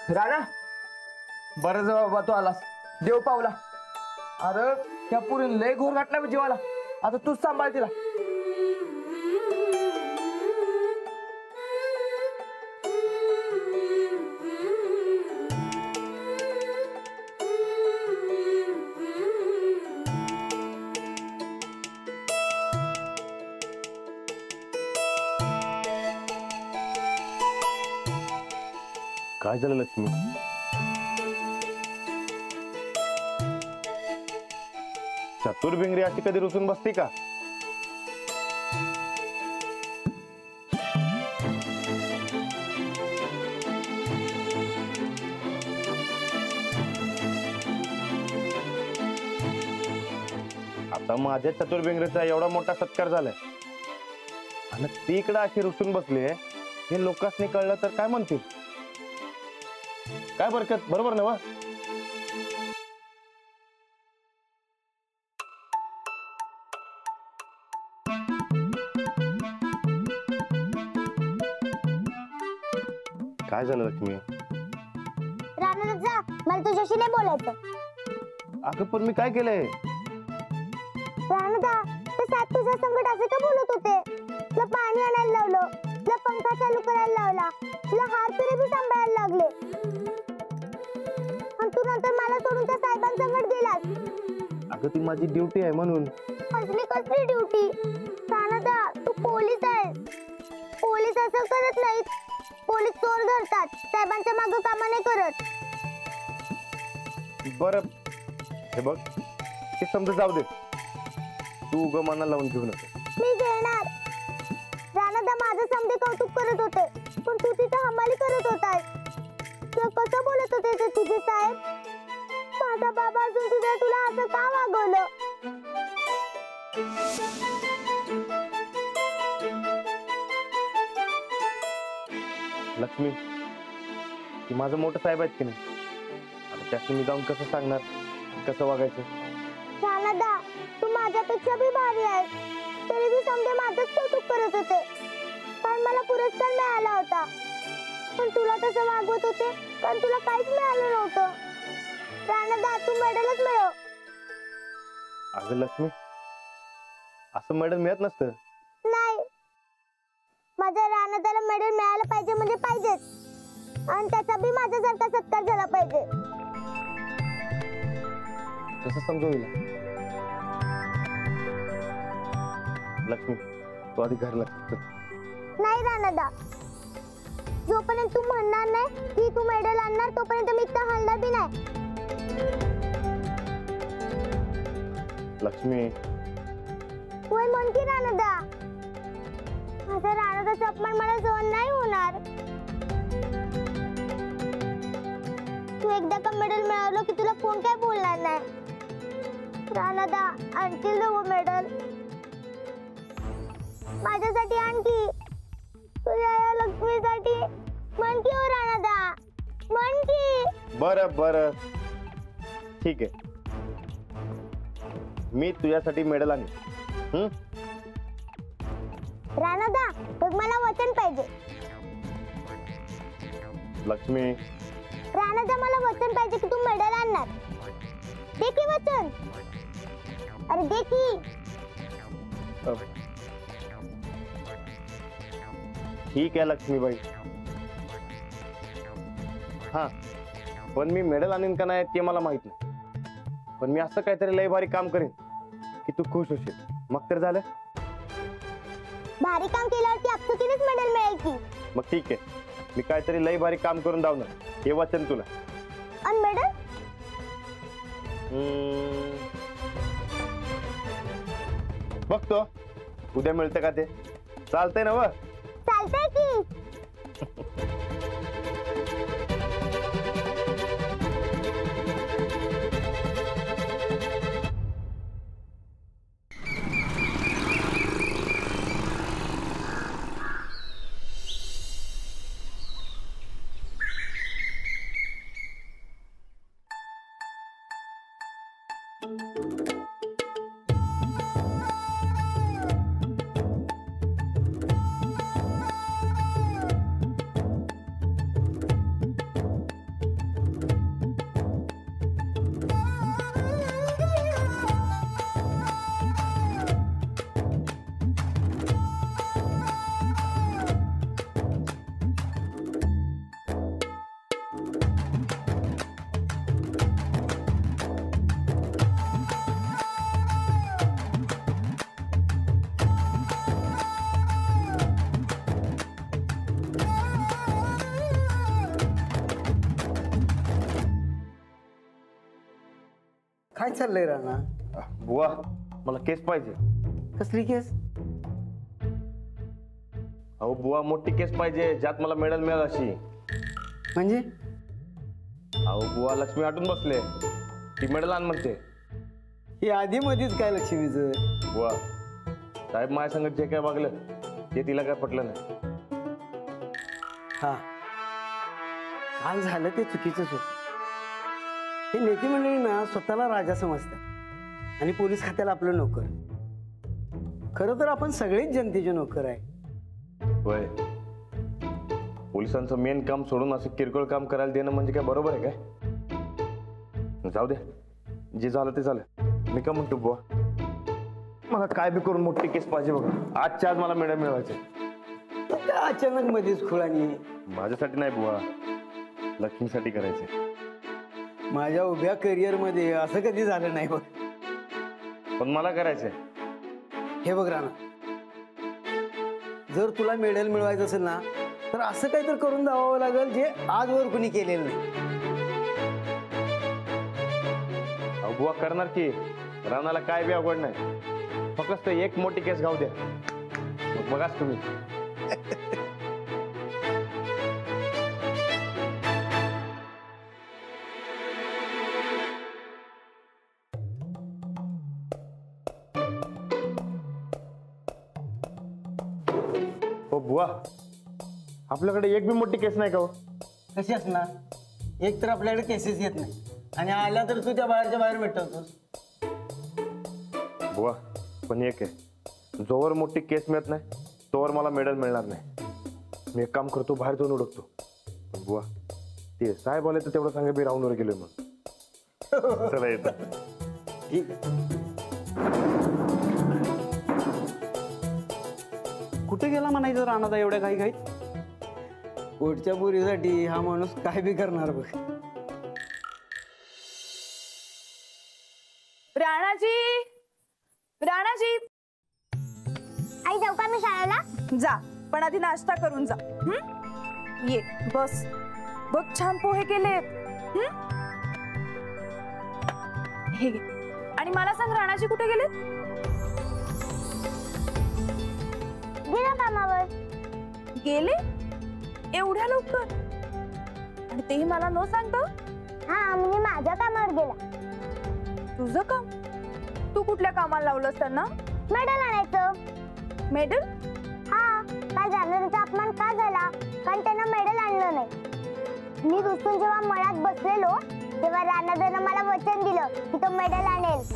राणा, बरं बाबा तू आलास, देव पावला. अरे त्या पुरी लय घोर घातला बे जीवाला. आता तूच सांभाळ तिला. काय झालं लक्ष्मी? चतुर भिंगरी अशी कधी रुसून बसते का? आता माझ्या चतुर भिंगरीचा एवढा मोठा सत्कार झालाय आणि ती इकडे अशी रुसून बसली, हे लोकांनी कळलं तर काय म्हणतील? काय बरकत, बरोबर ना वा? काय झालं लक्ष्मी? रानात जा, मला तुझ्याशी नाही बोलायचं. अगं पण मी काय केलंय? रानदा, ते सात तुझ्या संकट असे का बोलत होते? तुला पाणी आणायला लावलं, तुला पंखा चालू करायला लावला, तुला हार पिरे बी सांभाळायला लागले, आणि तू नंतर मला सोडून त्या साहेबांसंगत गेलास. अगं ती माझी ड्युटी आहे म्हणून. असली कसली ड्युटी? रानदा, तू पोलीस आहेस. पोलीस असं करत नाहीत. पोलीस चोर धरतात, साहेबांच्या मागे कामा नाही करत. बर हे बघ, ते समजा जाऊ दे, तू उगा मनाला लावून घेऊ नको. मी घेणार. रानदा, माझं समजे कौतुक करत होते, पण तू तिथं हमाली करत होतास. तुला कसं बोलत होते ते तुझे साहेब? माझा बाबा असून तुला असं का वागवलं? लक्ष्मी, ती माझं मोठं साहेब आहेत की नाही, आता त्यासनी मी जाऊन कसं सांगणार, कसं वागायचं? रानदा, तू माझ्यापेक्षा बी भारी आहेस, तरी बी समजे माझंच कौतुक करत होते, कारण मला पुरस्कार मिळाला होता. पण तुला तसं वागवत होते कारण तुला काहीच मिळालं नव्हतं. रानदा, तू मेडलच मिळव. अगं लक्ष्मी, असं मेडल मिळत नसतं. नाही, माझ्या रानदाला मेडल मिळालं पाहिजे म्हणजे पाहिजेच, आणि त्याचा बी माझ्यासारखा सत्कार झाला पाहिजे. कसं समजू हिला? लक्ष्मी, तू आधी घरला चल. नाही रानदा, जोपर्यंत तू म्हणणार नाही की तू मेडल आणणार, तोपर्यंत मी इथं हलणार बी नाही. लक्ष्मी, होय म्हण की रानदा. माझा रानदाचा अपमान मला सहन नाही होणार. तू एकदा का मेडल मिळवलं की तुला कोण काय बोलणार नाही. रानदा, आणतील ना वो मेडल माझ्यासाठी, आणखी तुझ्या या लक्ष्मीसाठी. म्हण की हो रानदा, म्हण की. बरं बरं, ठीक आहे, मी तुझ्यासाठी मेडल आणीन. रानदा, बघ मला वचन पाहिजे. लक्ष्मी, रानदा, मला वचन पाहिजे की तू मेडल आणणार. दे की वचन. अरे दे की. ठीक आहे लक्ष्मीबाई, हा, पण मी मेडल आणीन का नाही ते मला माहित नाही, पण मी असं काहीतरी लय भारी काम करीन की तू खुश होशील, मग तर झालं. भारी काम केल्यावरती आपसुकीनेच मेडल मिळेल की. मग ठीक आहे, मी काहीतरी लय भारी काम करून दावणार, हे वचन तुला. आणि मेडल? बघतो उद्या मिळतं का ते. चालतंय ना व? चालतंय की. काय चाललंय राणा? बुवा मला केस पाहिजे. कसली केस? अहो बुवा मोठी केस पाहिजे ज्यात मला मेडल मिळेल अशी. म्हणजे अहो बुवा लक्ष्मी आटून बसले, ती मेडल आण म्हणते. हे आधी मध्येच काय लक्ष्मीचं? बुवा साहेब माझ्या संगत जे काय वागलं ते तिला काय पटलं नाही. हा, काल झालं ते चुकीचंच होतं. हे नेते मंडळी ना स्वतःला राजा समजतात आणि पोलीस खात्याला आपलं नोकर. खरं तर आपण सगळेच जनतेचे नोकर आहे. होय, पोलिसांचं मेन काम सोडून असं किरकोळ काम करायला देणं म्हणजे काय बरोबर आहे काय? जाऊ दे, जे झालं ते झालं. मी का म्हणतो बुवा, मला काय बी करून मोठी केस पाहिजे बघा. आजच्या आज मला मेडल मिळवायचे. काय अचानक मध्येच खुळानी? माझ्यासाठी नाही बुवा, लक्ष्मीसाठी करायचे. माझ्या उभ्या करिअर मध्ये असं कधी झालं नाही बघ. पण मला करायचंय. हे बघ राणा, जर तुला मेडल मिळवायचं असेल ना तर असं काहीतरी करून दाखवावं लागेल जे आजवर कुणी केलेलं नाही. अहो बुवा करणार की, रानाला काय बी अवघड नाही. फक्त एक मोठी केस घाऊ द्या, मग बघाच तुम्ही. हो बुवा, आपल्याकडे एक बी मोठी केस नाही का हो? कशी असणार? एक तर आपल्याकडे केसेस येत नाही आणि आला तर तू त्या बाहेरच्या बाहेर मिटवतोस. बुवा पण एक आहे, जोवर मोठी केस मिळत नाही तोवर मला मेडल मिळणार नाही. मी एक काम करतो, बाहेर जाऊन उडकतो. पण बुवा ते साहेब आले तर तेवढं सांगा मी राऊंडवर गेलोय मग. चला येतं. ठीक आहे. कुठे गेला म्हणायचं राणादा एवढ्या काही काही? पोटच्या पुरीसाठी हा माणूस काय बी करणार बघ. राणाजी, राणाजी, आई जाऊ का मी शाळेला? जा पण आधी नाश्ता करून जा. ये बस. बघ छान पोहे केले. हे घे. आणि मला सांग राणाजी कुठे गेले? गेला कामावर. गेले एवढ्या लवकर? आणि तेही मला न सांगता? हा, म्हणजे माझ्या कामावर गेला. तुझं काम? तू कुठल्या कामाला लावलंस त्यांना? मेडल आणायचं. मेडल? हा, काय जाणवण्याचा अपमान का झाला? कारण त्यांना मेडल आणलं नाही. मी रुसून जेव्हा मळ्यात बसलेलो तेव्हा राणादानं मला वचन दिलं की तो मेडल आणेल.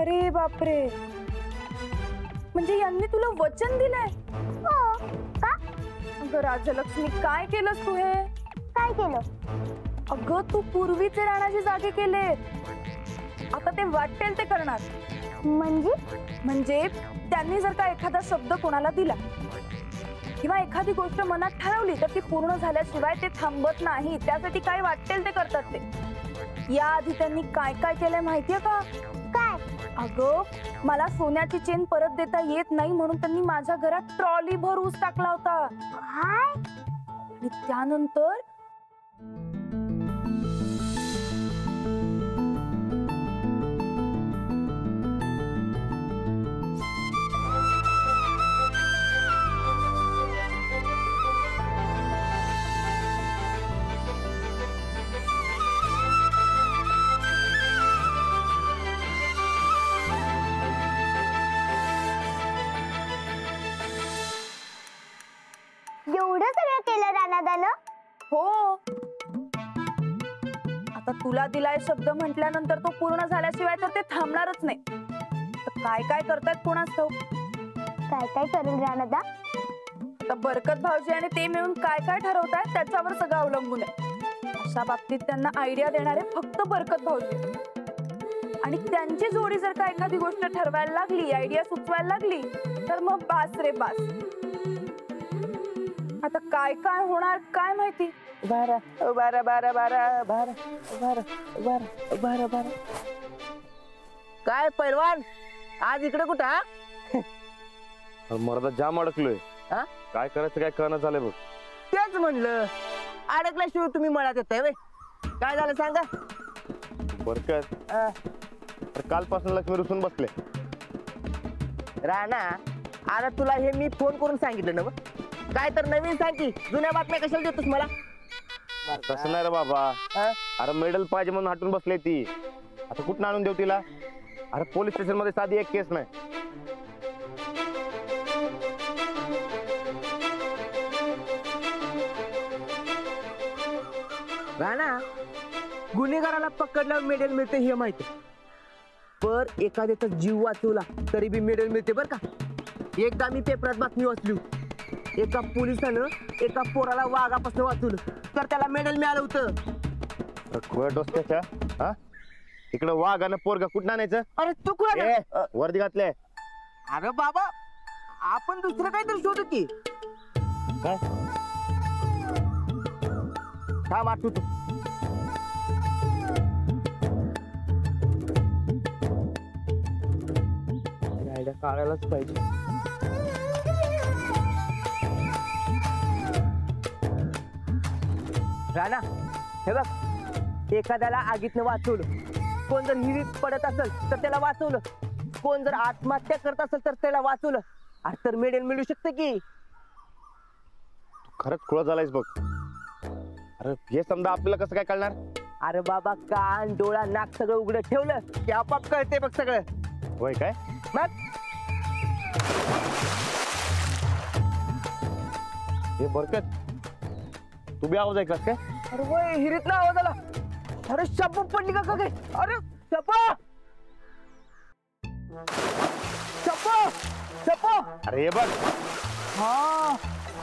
अरे बापरे, म्हणजे यांनी तुला वचन दिलंय? हो का? अगं राजलक्ष्मी, काय केलंस तू हे? काय केलं? अगं तू पूर्वीचे राणाचे जागे केले, आता ते वाटेल ते करणार. म्हणजे त्यांनी जर का एखादा शब्द कोणाला दिला किंवा एखादी गोष्ट मनात ठरवली तर ती पूर्ण झाल्याशिवाय ते थांबत नाही. त्यासाठी काय वाटेल ते करतात ते. याआधी त्यांनी काय काय केलंय माहितीये का? काय? अगं मला सोन्याची चेन परत देता येत नाही म्हणून त्यांनी माझ्या घरात ट्रॉली भर ऊस टाकला होता. काय? आणि त्यानंतर एवढं सगळं केलं राणादानं? हो, आता तुला दिलाय शब्द म्हटल्यानंतर तो पूर्ण झाल्याशिवाय तर ते थांबणारच नाही. तर काय काय करतायत कोणास ठाऊक? काय काय करेल राणादा? तर बरकत भाऊजी आणि ते मिळून काय काय ठरवतायत त्याच्यावर सगळं अवलंबून आहे. अशा बाबतीत त्यांना आयडिया देणारे फक्त बरकत भाऊजी. आणि त्यांची जोडी जर का एखादी गोष्ट ठरवायला लागली, आयडिया सुचवायला लागली तर मग बास रे बास. आता काय काय होणार काय माहिती. बारा बारा बारा बारा बारा बारा बारा बारा बारा. काय पैलवान, आज इकडे कुठं? हा मर्दा जाम अडकलोय. हा? काय करायचं काय कळणं झालंय बघ. तेच म्हणलं अडकल्याशिवाय तुम्ही मळ्यात येताय व्हय? काय झालं सांगा. बरकत अं, तर कालपासून लक्ष्मी रुसून बसले. राणा आता तुला हे मी फोन करून सांगितलं ना बघ. काय तर नवीन सांग की, जुन्या बातम्या कशाला देतोस मला. तसं नाही रे बाबा. अं? अरे मेडल पाहिजे म्हणून हटून बसले ती. आता कुठं आणून देऊ तिला. अरे पोलीस स्टेशन मध्ये साधी एक केस नाही. राणा गुन्हेगाराला पकडल्यावर मेडल मिळते हे माहिती, पर एखाद्याचा जीव वाचवला तरी बी मेडल मिळते बर का. एकदा मी पेपरात बातमी वाचली होती. एका पोलिसानं एका पोराला वाघापासून वाचवलं तर त्याला मेडल मिळालं होतं. खुळ डोसक्याच्या. हा इकडे वाघ आणि पोरगा कुठं आणायचं. अरे तू कुठे. ए, वर्दी घातले. अरे बाबा आपण दुसरं काहीतरी शोधू की. काय थांब आठवतो. आयडिया काढायलाच पाहिजे. राणा हे बघ, एखाद्याला आगीतनं वाचवलं, कोण जर हिरीत पडत असेल तर त्याला वाचवलं, कोण जर आत्महत्या करत असेल तर त्याला वाचवलं, अरे तर मेडल मिळू शकतं की. खरंच खुळ झालायस बघ. अरे हे समजा आपल्याला कसं काय कळणार. अरे बाबा कान डोळा नाक सगळं उघडं ठेवलं की आपाप कळते बघ सगळं. होय काय. मग हे बरकत तू बी आवाज ऐकलास काय. अरे होय हिरीत ना आवाज आला. अरे शप पडली का काय. अरे शप शप शप. अरे हे बघ. हा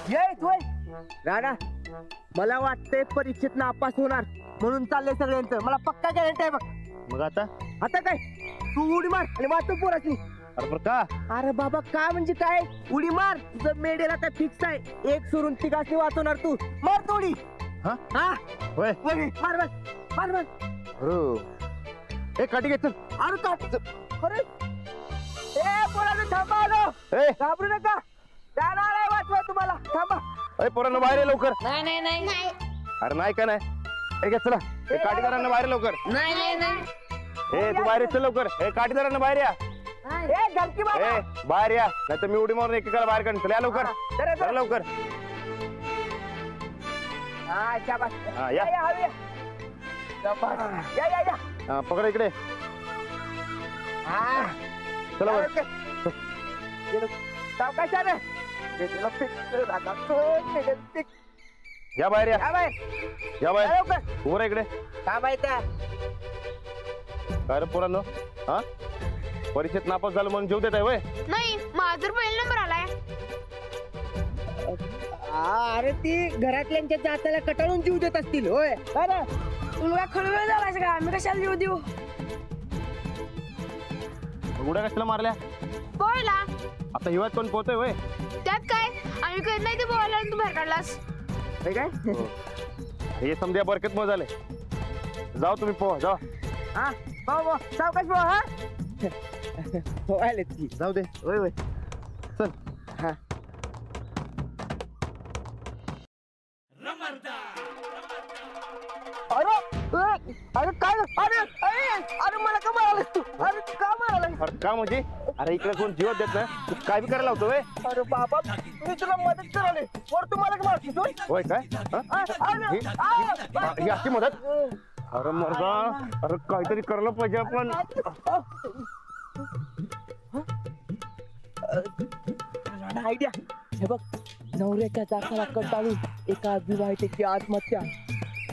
येत होय. राणा मला वाटतंय परीक्षेत नापास होणार म्हणून चाललंय सगळ्यांचं. मला पक्का गॅरंटी आहे बघ. मग आता. आता काय तू उडी मार आणि वाचव पोराची. अरे बरं का. अरे बाबा काय म्हणजे काय, उडी मार. तुझं मेडेल आता फिक्स आहे. एक सोडून तिघांनी वाचवणार तू. मार तो उडी. हा हा होय. उडी. मार मार मार मार. अरे ए काठी घे चल. अरे काट. अरे ए पोरांनो थांबा. आलो. ए घाबरू नका. जाणार आहे वाचवा तुम्हाला. थांबा. ए पोरांनो बाहेर ये लवकर. नाही अरे नाही का नाही. ए घे चला. ए काठीदारांना बाहेर ये लवकर. ए तू बाहेर ये चल लवकर. ए काठीदारांना बाहेर या. ए धमकी मार. ए बाहेर या नाही तर मी उडी मारून एकेकाला बाहेर काढून. चला या लवकर. जरा चला लवकर. हा शाबास. हा, या. हवी. शाबास. या या या. हा, पकड इकडे. हा चला वर. सावकाशाने. या बाहेर या. या बाहेर. लवकर उभं राहा इकडे. काय माहिती काय रे पोरांनो. हा परीक्षेत नापास झालं म्हणून जीव देत आहे वय. नाही माझा पहिला नंबर आलाय. अरे ती घरातल्यांच्या जाताला कटाळून जीव देत असतील होय. मुलगा खळवेळ झाला का, आम्ही कशाला जीव देऊ. उड्या कशाला मारल्या. बोला आता हिवाळ्यात कोण पोहतोय वय. त्यात काय, आम्ही कधी नाही ते बोलायला तू बाहेर काढलास. हे काय हे समजा बरकत मग झाले. जाऊ तुम्ही पोहा जा. हा भाऊ सावकाश भाऊ. हा पोहायला ती. जाऊ दे. होय होय. चल. हा अरे काय. अरे अरे अरे मला का मारायलास तू. अरे तू का मारायलास. अरे का म्हणजे. अरे इकडे कोण जीवत देत नाही. तू काय बी करायला लावतो वय. अरे बाबा मी तुला मदत करायला वर तुम्हाला मारतीस होय. होय काय. ही अशी मदत. अरे मर्दा. अरे काहीतरी करायला पाहिजे आपण. आयडिया. हे बघ नवऱ्याच्या जाताला कंटाळून एका विवाहितेची आत्महत्या.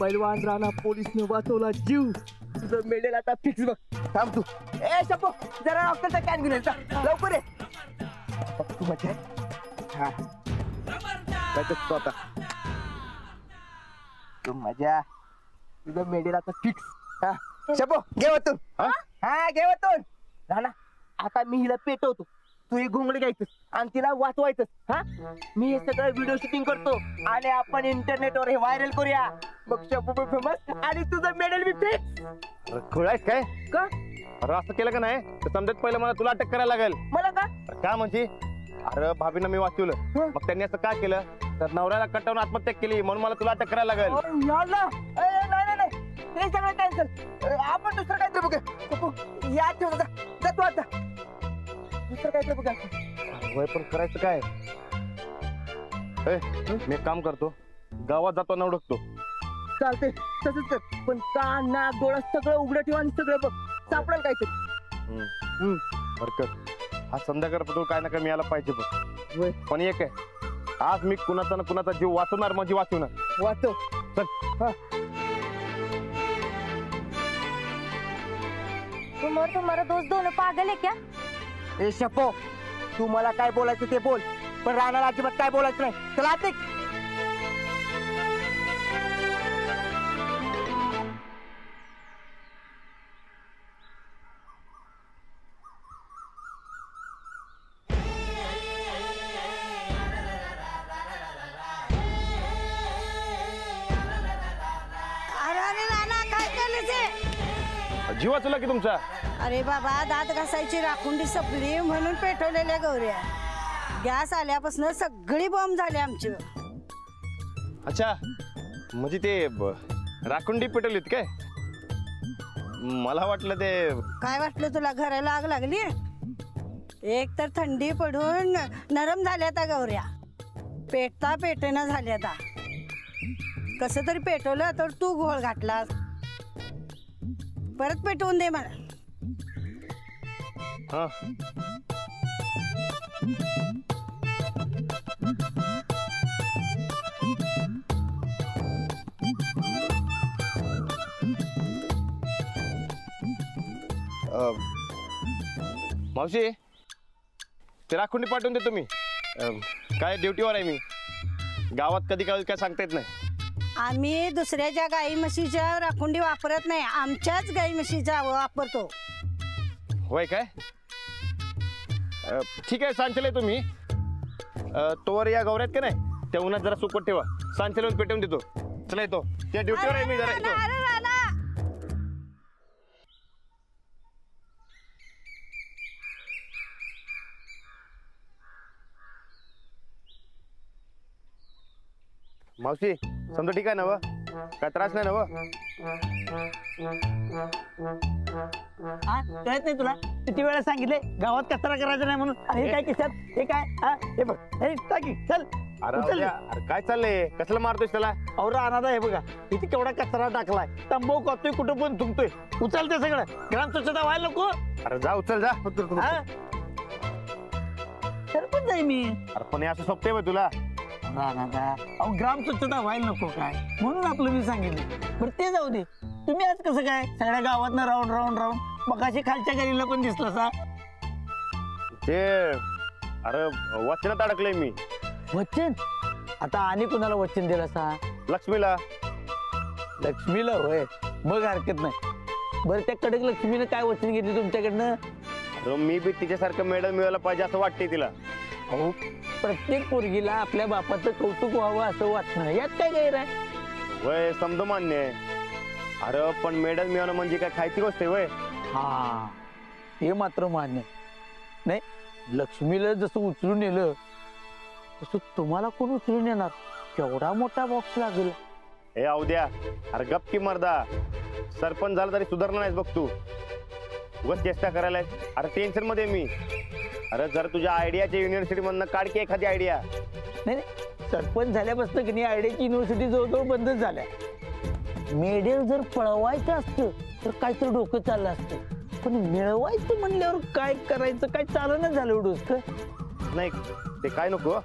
पैलवान राणा पोलिसने वाचवला जीव. तुझं मेडेल आता फिक्स बघ. थांब तू. ए शपो जरा डॉक्टरचा कॅन घेऊन ये. जा, लवकर ये. बघ तू मजा आहे. हा काय करतो आता तू मजा. तुझं मेडेल आता फिक्स. हा शपो घे वतून. हा घे वतून. राणा आता मी हिला पेटवतो. तू ही घोंगडी घ्यायचं आणि तिला वाचवायचं. हा मी हे सगळं व्हिडिओ शूटिंग करतो आणि आपण इंटरनेटवर हे व्हायरल करूया. मग शपू फेमस आणि तुझं मेडल बी फिक्स. अरे खुळायस काय. का अरे असं केलं का नाही तर समजत पहिलं मला तुला अटक करायला लागेल. मला का. अरे का म्हणजे. अरे भाभीनं मी वाचवलं. मग त्यांनी असं का केलं. तर नवऱ्याला कटवून आत्महत्या केली म्हणून मला तुला अटक करायला लागेल. नाही ते सगळं कॅन्सल. आपण दुसरं काहीतरी बघूया. या ठेव जा तू आता. दुसरं काहीतरी बघूया. वय पण करायचं काय? मी एक काम करतो, गावात जातो ना ओळखतो. चालते तसंच कर. पण कान नाक डोळा सगळं उघडं ठेवा आणि सगळं बघ. सापडेल काहीतरी. हरकत. आज संध्याकाळपर्यंत काय ना काय मिळायला पाहिजे होय. पण एक आहे, आज मी कुणाचा ना कुणाचा जीव वाचवणार म्हणजे वाचवणार. वाचव. चल. तुम्हारा दोस्त दोनों पागल है क्या? ए शपो, तू मला काय बोलायचं ते बोल, पण राणाला अजिबात काय बोलायचं नाही. चला आत निघ. अरे अरे नाना काय केलं ते? जीव वाचवला की तुमचा. अरे बाबा दात घासायची राखुंडी संपली म्हणून पेटवलेल्या गौऱ्या. गॅस आल्यापासून सगळी बॉम्ब झाली आमची. अच्छा, म्हणजे ते राखुंडी पेटवलीत काय? मला वाटलं ते. काय वाटलं तुला घराला आग लागली? एक तर थंडी पडून नरम झाल्या त्या गौऱ्या, पेटता पेटेना झाल्या आता. कसं तरी पेटवलं तर तू घोळ घातलास. परत पेटवून दे मला. हा. मावशी, ते राखुंडी पाठवून देतो मी. काय ड्युटीवर आहे मी. गावात कधी काय सांगता येत नाही. आम्ही दुसऱ्याच्या गाई म्हशीच्या राखुंडी वापरत नाही, आमच्याच गाई म्हशीच्या वापरतो. होय काय? ठीक आहे, सांचले तुम्ही. तोवर या गौऱ्यात का नाही त्या उन्हात जरा सुकट ठेवा. सांचले पेटवून देतो. चला येतो. त्या ड्युटीवर आहे मी. जरा येतो. मावशी, समजा ठीक आहे ना? काय त्रास नाही ना? कळत नाही तुला? किती वेळा सांगितले गावात कचरा करायचा नाही म्हणून. हे काय किशात? हे काय? हे बघ, हे टाकी. चल. अरे काय चाललंय? कसलं मारतोय त्याला? और अनादा हे बघा, इथे केवढा कचरा टाकलाय. तंबाखू खातोय, कुठं पण थुंकतोय. उचल ते सगळं. ग्राम स्वच्छता व्हायला नको. अरे जा, उचल जा. सरपंच आहे मी. अरे पण हे असं सोपते बघ तुला. अहो ग्राम स्वच्छता व्हायला नको काय म्हणून आपलं मी सांगितलं. बरं ते जाऊ दे. तुम्ही आज कसं काय सगळ्या गावात राऊंड मगाशी खालच्या गलीला पण दिसला सा? ते अरे वचनात अडकलंय मी. वचन? आता आणि कुणाला वचन दिलं सा? लक्ष्मीला. लक्ष्मीला होय, मग हरकत नाही. बरं त्या कडक लक्ष्मीनं काय वचन घेतली तुमच्याकडनं? अरे मी बी तिच्यासारखं मेडल मिळायला पाहिजे असं वाटते तिला. अहो प्रत्येक पोरगीला आपल्या बापाचं कौतुक व्हावं असं वाटणं यात काय गैर आहे? वय समज मान्य आहे. अरे पण मेडल मिळवणं म्हणजे काय खायची गोष्ट आहे वय? हा, हे मात्र मान्य नाही. लक्ष्मीला जसं उचलून नेलं तसं तुम्हाला कोण उचलून येणार? केवढा मोठा बॉक्स लागेल. हे अवद्या, अरे गप की मर्दा. सरपंच झाला तरी सुधारला नाहीस बघ तू. उगाच चेष्टा करायला. अरे टेन्शन मध्ये मी. अरे जर तुझ्या आयडियाच्या युनिव्हर्सिटी मधनं काढ की एखादी आयडिया. नाही, सरपंच झाल्यापासून की नाही आयडियाची युनिव्हर्सिटी जवळजवळ बंदच झाल्या. मेडल जर पळवायचं असतं तर काहीतरी डोकं चाललं असतं, पण मिळवायचं म्हणल्यावर काय करायचं काय चालणं झालं एवढं. नाही ते काय नको.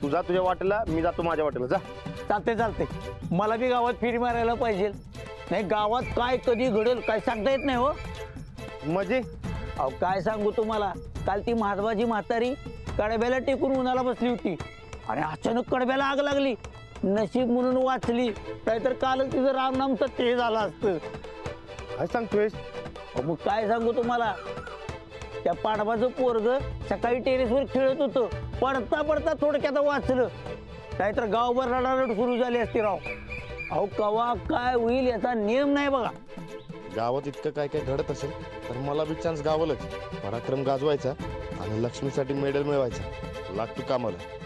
तू जा तुझ्या वाटेला, मी जातो माझ्या वाटेला. जा. चालते. मला बी गावात फेरी मारायला पाहिजे. नाही गावात काय कधी घडेल काय सांगता येत नाही हो. म्हणजे अहो काय सांगू तुम्हाला, काल ती महात्माची म्हातारी कडब्याला टेकून उन्हाला बसली होती आणि अचानक कडब्याला आग लागली. नशीब म्हणून वाचली, नाहीतर कालच तिचं रामनाम सत्य झालं असतं. काय सांगतोयस? मग काय सांगू तुम्हाला, त्या पाडवाचं पोरग सकाळी टेरेसवर खेळत होतं, पडता थोडक्यात वाचलं, नाहीतर गावभर रडारड सुरू झाली असती राव. अहो कवा काय होईल याचा नियम नाही बघा. गावात इतकं काय काय घडत असेल तर मला बी चान्स गावलंच. पराक्रम गाजवायचा आणि लक्ष्मीसाठी मेडल मिळवायचा. लागतो कामाला.